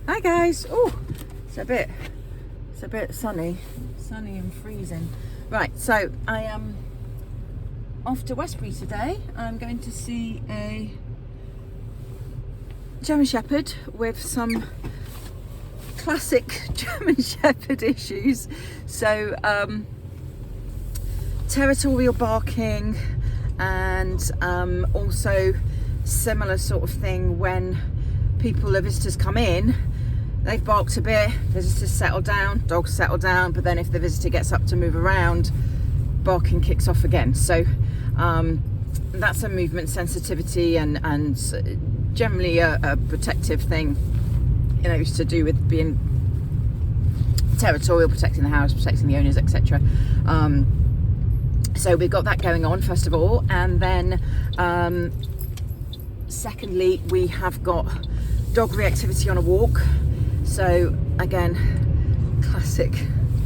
Hi guys. Oh, it's a bit sunny and freezing. Right, so I am off to Westbury today. I'm going to see a German Shepherd with some classic German Shepherd issues. So territorial barking, and also similar sort of thing when visitors come in. They've barked a bit, visitors settle down, dogs settle down, but then if the visitor gets up to move around, barking kicks off again. So that's a movement sensitivity and generally a protective thing, you know, it's to do with being territorial, protecting the house, protecting the owners, etc. So we've got that going on, first of all, and then secondly, we have got dog reactivity on a walk. So again, classic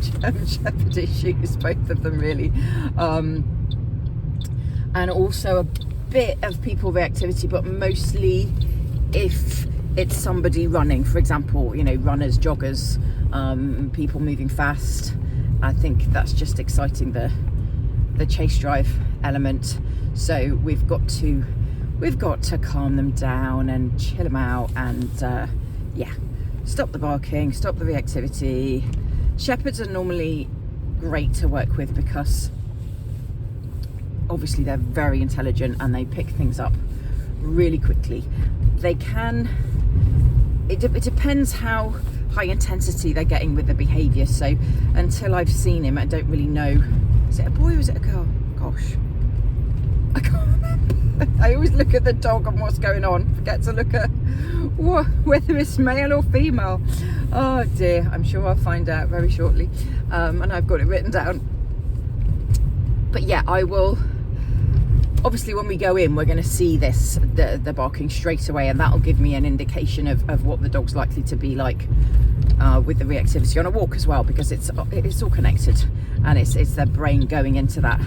German Shepherd issues, both of them really, and also a bit of people reactivity, but mostly if it's somebody running, for example, you know, runners, joggers, people moving fast. I think that's just exciting, the chase drive element. So we've got to calm them down and chill them out, and yeah, stop the barking, stop the reactivity. Shepherds are normally great to work with because obviously they're very intelligent and they pick things up really quickly. They can, it depends how high intensity they're getting with the behaviour. So until I've seen him, I don't really know, is it a boy or is it a girl? Gosh, I can't remember. I always look at the dog and what's going on, forget to look at whether it's male or female. Oh dear, I'm sure I'll find out very shortly, and I've got it written down. But yeah, I will, obviously when we go in, we're going to see the barking straight away, and that'll give me an indication of what the dog's likely to be like with the reactivity on a walk as well, because it's all connected, and it's their brain going into that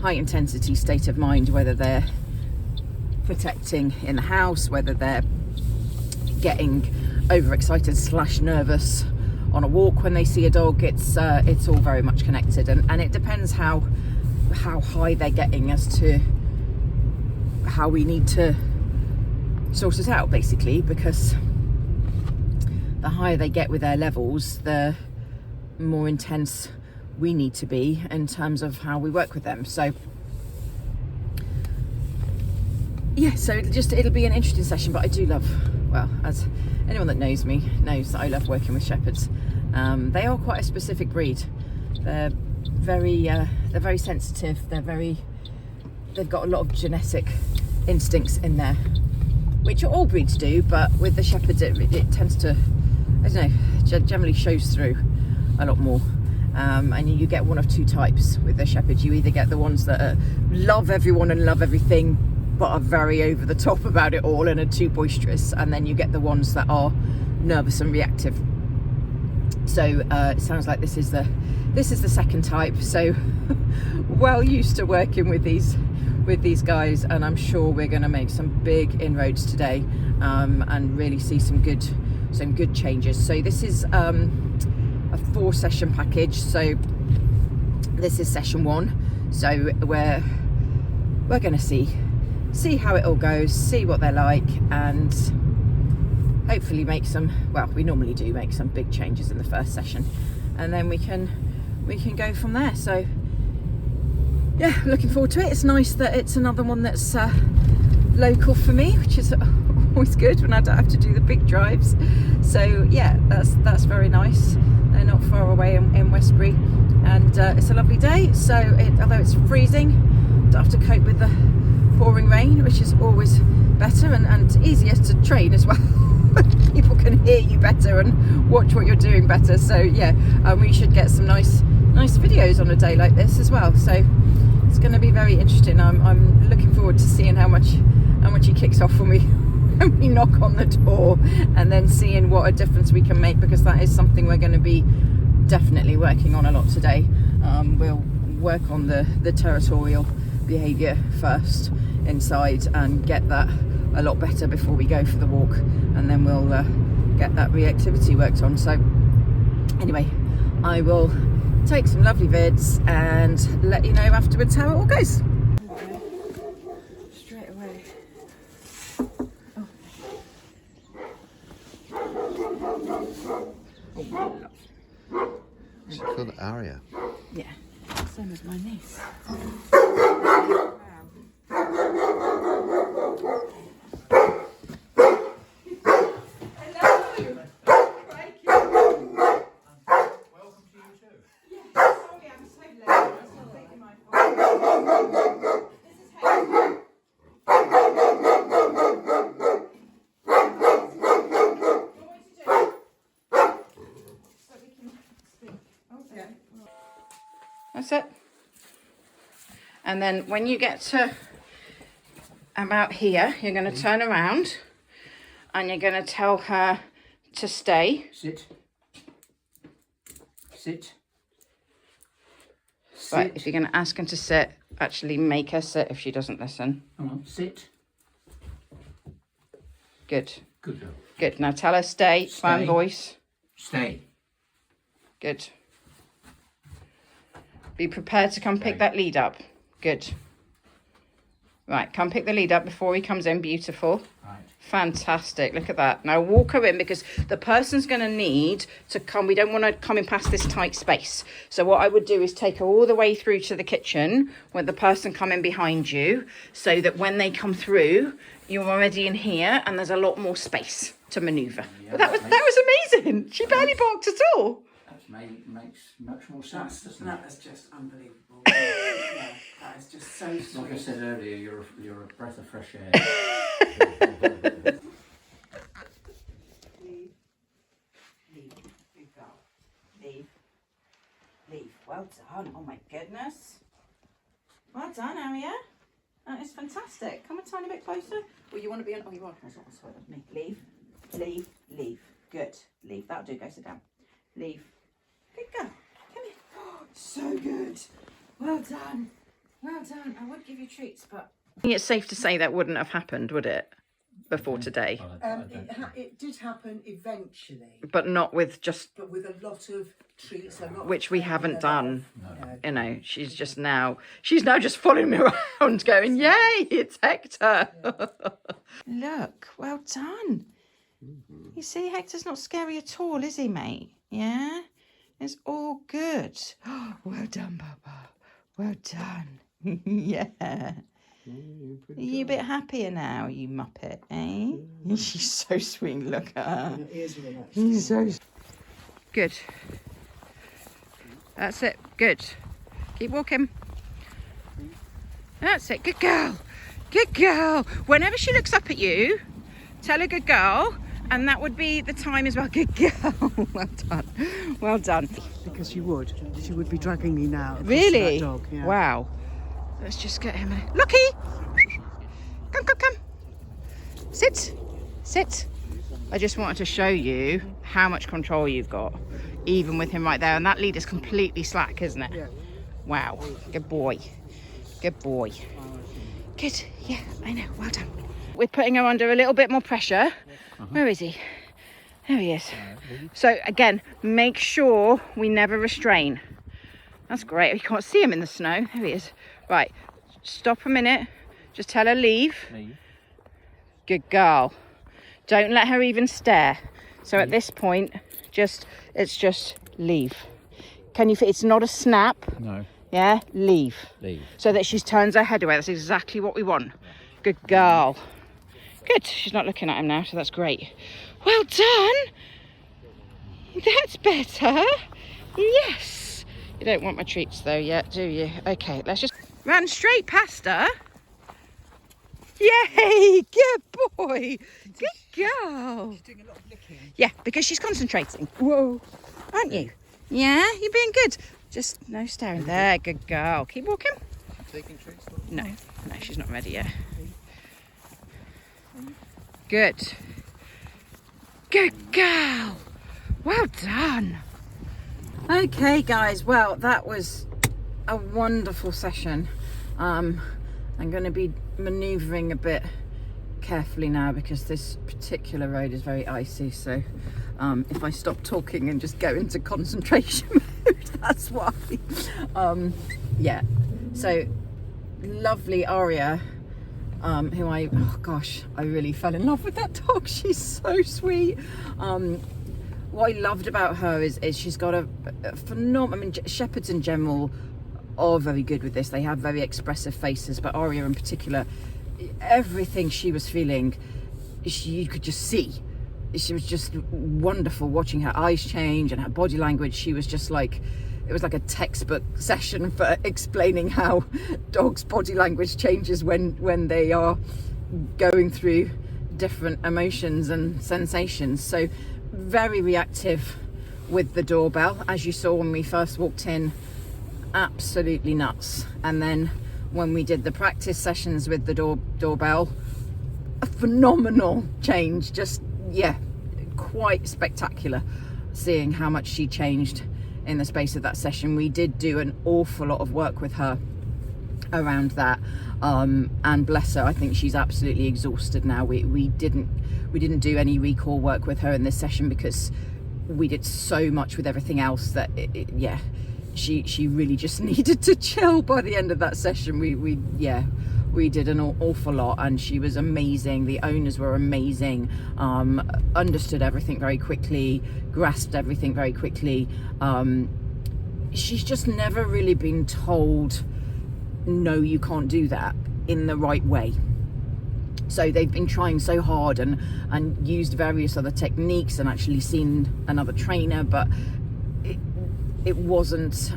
high intensity state of mind, whether they're protecting in the house, whether they're getting overexcited / nervous on a walk when they see a dog. It's all very much connected, and it depends how high they're getting as to how we need to sort it out, basically, because the higher they get with their levels, the more intense we need to be in terms of how we work with them. So yeah, so it'll be an interesting session, but I do love, well, as anyone that knows me knows that I love working with shepherds. They are quite a specific breed. They're very sensitive. They've got a lot of genetic instincts in there, which all breeds do, but with the shepherds it tends to, I don't know, generally shows through a lot more. And you get one of two types with the shepherd. You either get the ones that love everyone and love everything, but are very over the top about it all and are too boisterous, and then you get the ones that are nervous and reactive. So it sounds like this is the second type. So well used to working with these guys, and I'm sure we're going to make some big inroads today, and really see some good changes. So this is a 4-session package. So this is session 1. So we're going to see how it all goes, see what they're like, and hopefully make some, well, we normally do make some big changes in the first session, and then we can go from there. So yeah, looking forward to it. It's nice that it's another one that's local for me, which is always good when I don't have to do the big drives. So yeah, that's very nice. They're not far away in Westbury, and it's a lovely day. So although it's freezing, don't have to cope with the pouring rain, which is always better and easier to train as well. People can hear you better and watch what you're doing better. So yeah, we should get some nice videos on a day like this as well. So it's going to be very interesting. I'm looking forward to seeing how much he kicks off when we knock on the door, and then seeing what a difference we can make, because that is something we're going to be definitely working on a lot today. We'll work on the territorial behaviour first inside and get that a lot better before we go for the walk, and then we'll get that reactivity worked on. So anyway, I will take some lovely vids and let you know afterwards how it all goes. Okay. Straight away. She's called Aria. Yeah, same as my niece. That's it. And then when you get to about here, you're going to turn around and you're going to tell her to stay. Sit. Sit. Right, if you're going to ask her to sit, actually make her sit if she doesn't listen. Come on, sit. Good. Good girl. Good. Now tell her stay. Firm voice. Stay. Good. Be prepared to come pick that lead up. Good. Right, come pick the lead up before he comes in. Beautiful. Right. Fantastic. Look at that. Now walk her in, because the person's going to need to come. We don't want to come in past this tight space. So what I would do is take her all the way through to the kitchen with the person coming behind you, so that when they come through, you're already in here and there's a lot more space to manoeuvre. Yeah, But that was amazing. She barely barked at all. Makes much more sense, doesn't it? That is just unbelievable. Yeah, that is just so sweet. Like I said earlier, you're a breath of fresh air. Leave. Good girl. Leave. Well done. Oh my goodness. Well done, Aria. That is fantastic. Come a tiny bit closer. Or you want to be on? Oh, you are. That's not side of me. Leave. Good. Leave. That'll do. Go sit down. Leave. Good girl. Come here. Oh, so good. Well done. I would give you treats, but I think it's safe to say that wouldn't have happened, would it? Before today. It did happen eventually, But not with just, but with a lot of treats, which we haven't done. No. You know, she's now just following me around going, yay, it's Hector. Look, well done. You see, Hector's not scary at all, is he, mate? Yeah? It's all good. Well done, Papa. Well done. Yeah. Are you a bit happier now, you muppet, eh? She's so sweet, look at her. She's so good. That's it, good. Keep walking. That's it, good girl. Good girl. Whenever she looks up at you, tell her good girl, and that would be the time as well. Good girl. Well done. because she would be dragging me now. Really? That dog, yeah. Wow. Let's just get him a... Lucky! Come. Sit. I just wanted to show you how much control you've got, even with him right there. And that lead is completely slack, isn't it? Yeah. Wow. Good boy. Good. Yeah, I know. Well done. We're putting her under a little bit more pressure. Where is he? There he is. So again, make sure we never restrain. That's great. You can't see him in the snow. There he is. Right. Stop a minute. Just tell her leave. Good girl. Don't let her even stare. So at this point, it's just leave. Can you? It's not a snap. No. Yeah, leave. Leave. So that she turns her head away. That's exactly what we want. Good girl. Good. She's not looking at him now, so that's great. Well done. That's better. Yes. You don't want my treats though yet, do you? Okay, let's just run straight past her. Yay! Good boy. Good girl. She's doing a lot of licking. Yeah, because she's concentrating. Whoa. Aren't you? Yeah, you're being good. Just no staring. There, good girl. Keep walking. Taking treats? No, she's not ready yet. Good. Good girl. Well done. Okay, guys. Well, that was a wonderful session. I'm going to be manoeuvring a bit carefully now because this particular road is very icy, so if I stop talking and just go into concentration mode, that's why. Yeah, so lovely Aria, who I really fell in love with that dog. She's so sweet. What I loved about her is she's got a phenomenal, I mean, shepherds in general are very good with this. They have very expressive faces, but Aria in particular, everything she was feeling, you could just see. She was just wonderful watching her eyes change and her body language. She was just like, it was like a textbook session for explaining how dogs' body language changes when they are going through different emotions and sensations. So very reactive with the doorbell, as you saw when we first walked in, absolutely nuts. And then when we did the practice sessions with the doorbell, a phenomenal change. Just, yeah, quite spectacular seeing how much she changed in the space of that session. We did do an awful lot of work with her around that, and bless her, I think she's absolutely exhausted now. We didn't do any recall work with her in this session because we did so much with everything else that she really just needed to chill by the end of that session. We did an awful lot, and she was amazing. The owners were amazing, understood everything very quickly, grasped everything very quickly. She's just never really been told, no, you can't do that, in the right way. So they've been trying so hard and used various other techniques and actually seen another trainer, but it wasn't,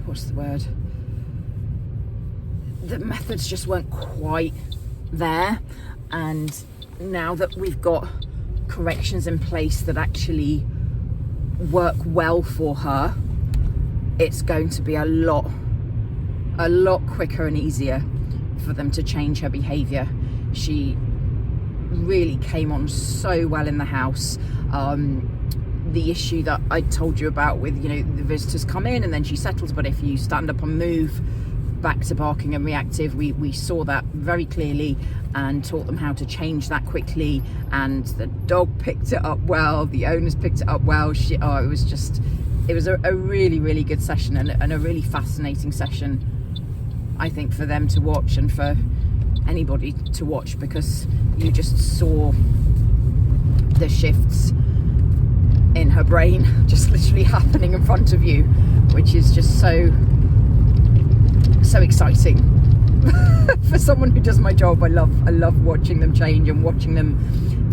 what's the word? The methods just weren't quite there. And now that we've got corrections in place that actually work well for her, it's going to be a lot quicker and easier for them to change her behaviour. She really came on so well in the house. The issue that I told you about with, the visitors come in and then she settles, but if you stand up and move, back to barking and reactive, we saw that very clearly and taught them how to change that quickly, and the dog picked it up well, the owners picked it up well. It was a really, really good session and a really fascinating session, I think, for them to watch and for anybody to watch, because you just saw the shifts in her brain just literally happening in front of you, which is just so exciting. For someone who does my job, I love watching them change and watching them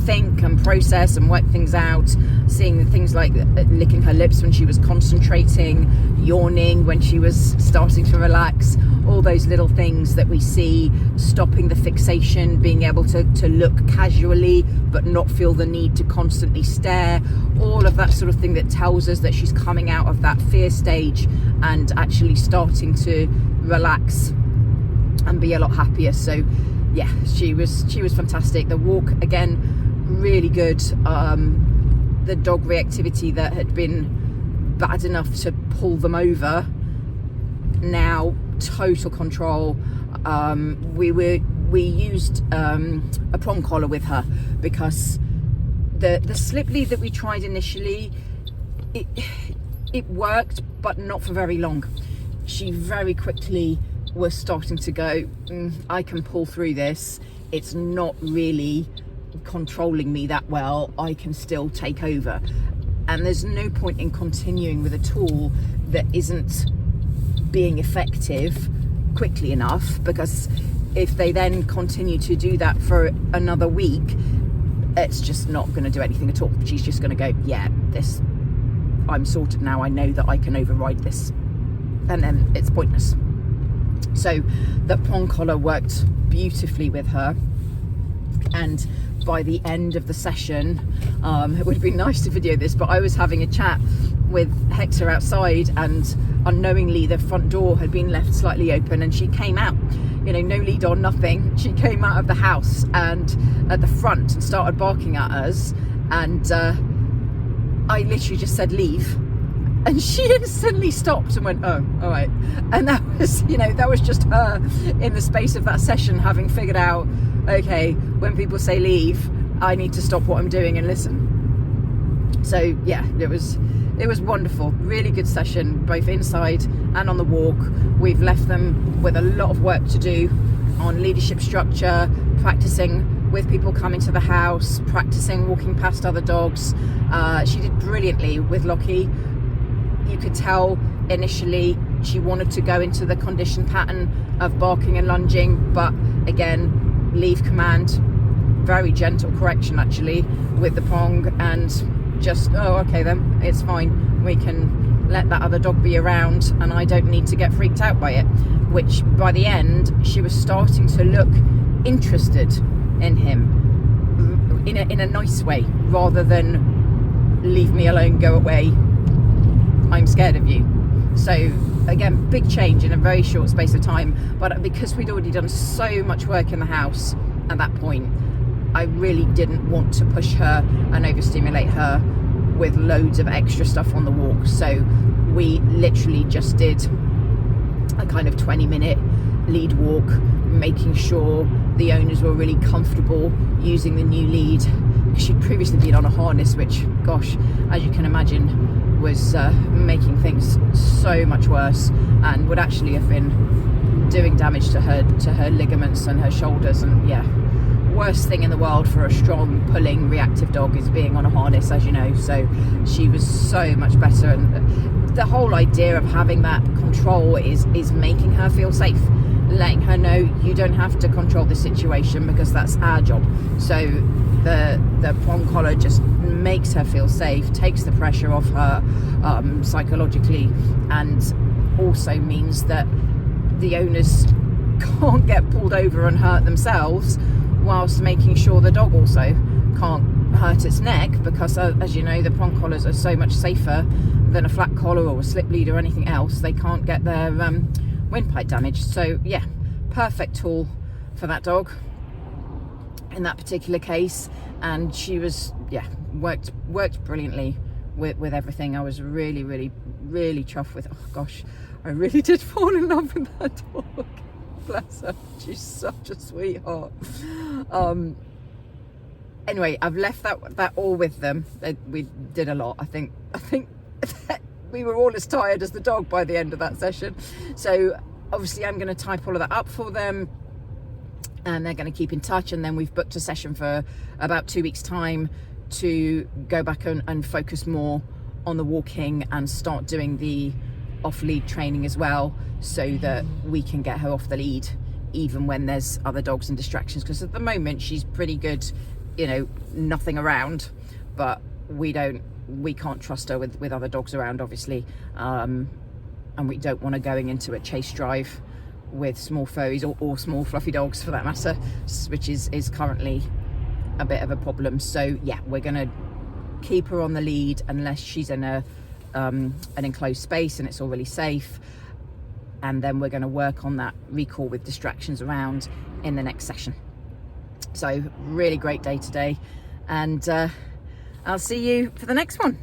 think and process and work things out, seeing things like licking her lips when she was concentrating, yawning when she was starting to relax, all those little things that we see, stopping the fixation, being able to look casually but not feel the need to constantly stare, all of that sort of thing that tells us that she's coming out of that fear stage and actually starting to relax and be a lot happier. So yeah, she was fantastic. The walk, again, really good. The dog reactivity that had been bad enough to pull them over, now total control. We used a prong collar with her because the slip lead that we tried initially, it worked, but not for very long. She very quickly was starting to go, I can pull through this, it's not really controlling me that well, I can still take over. And there's no point in continuing with a tool that isn't being effective quickly enough, because if they then continue to do that for another week, it's just not going to do anything at all. She's just going to go, yeah, this, I'm sorted now, I know that I can override this, and then it's pointless. So the prong collar worked beautifully with her, and by the end of the session, it would have been nice to video this, but I was having a chat with Hector outside, and unknowingly the front door had been left slightly open, and she came out, no lead on, nothing. She came out of the house and at the front and started barking at us, and I literally just said leave, and she instantly stopped and went, oh, all right. And that was, that was just her in the space of that session having figured out okay, when people say leave, I need to stop what I'm doing and listen. So yeah, it was wonderful, really good session, both inside and on the walk. We've left them with a lot of work to do on leadership structure, practicing with people coming to the house, practicing walking past other dogs. She did brilliantly with Lockie. You could tell initially she wanted to go into the conditioned pattern of barking and lunging, but again, leave command, very gentle correction actually with the prong, and just, oh, okay then, it's fine, we can let that other dog be around and I don't need to get freaked out by it. Which by the end, she was starting to look interested in him in a nice way, rather than leave me alone, go away, I'm scared of you. So again, big change in a very short space of time, but because we'd already done so much work in the house at that point, I really didn't want to push her and overstimulate her with loads of extra stuff on the walk. So we literally just did a kind of 20-minute lead walk, making sure the owners were really comfortable using the new lead. She'd previously been on a harness, which, gosh, as you can imagine, was making things so much worse, and would actually have been doing damage to her ligaments and her shoulders. And yeah, worst thing in the world for a strong pulling reactive dog is being on a harness, as you know. So she was so much better, and the whole idea of having that control is making her feel safe, letting her know you don't have to control the situation because that's our job. So the prong collar just makes her feel safe, takes the pressure off her psychologically, and also means that the owners can't get pulled over and hurt themselves, whilst making sure the dog also can't hurt its neck, because as you know, the prong collars are so much safer than a flat collar or a slip lead or anything else. They can't get their windpipe damaged. So yeah, perfect tool for that dog in that particular case. And she was, yeah, worked brilliantly with everything. I was really chuffed with, oh gosh, I really did fall in love with that dog. Bless her, she's such a sweetheart. Anyway, I've left that all with them. We did a lot. I think we were all as tired as the dog by the end of that session. So obviously I'm going to type all of that up for them, and they're going to keep in touch. And then we've booked a session for about 2 weeks time to go back and focus more on the walking and start doing the off lead training as well, so that we can get her off the lead even when there's other dogs and distractions. Because at the moment she's pretty good, you know, nothing around, but we can't trust her with other dogs around, obviously, and we don't want her going into a chase drive with small furries or small fluffy dogs for that matter, which is currently a bit of a problem. So yeah, we're gonna keep her on the lead unless she's in an enclosed space and it's all really safe, and then we're going to work on that recall with distractions around in the next session. So really great day today, and I'll see you for the next one.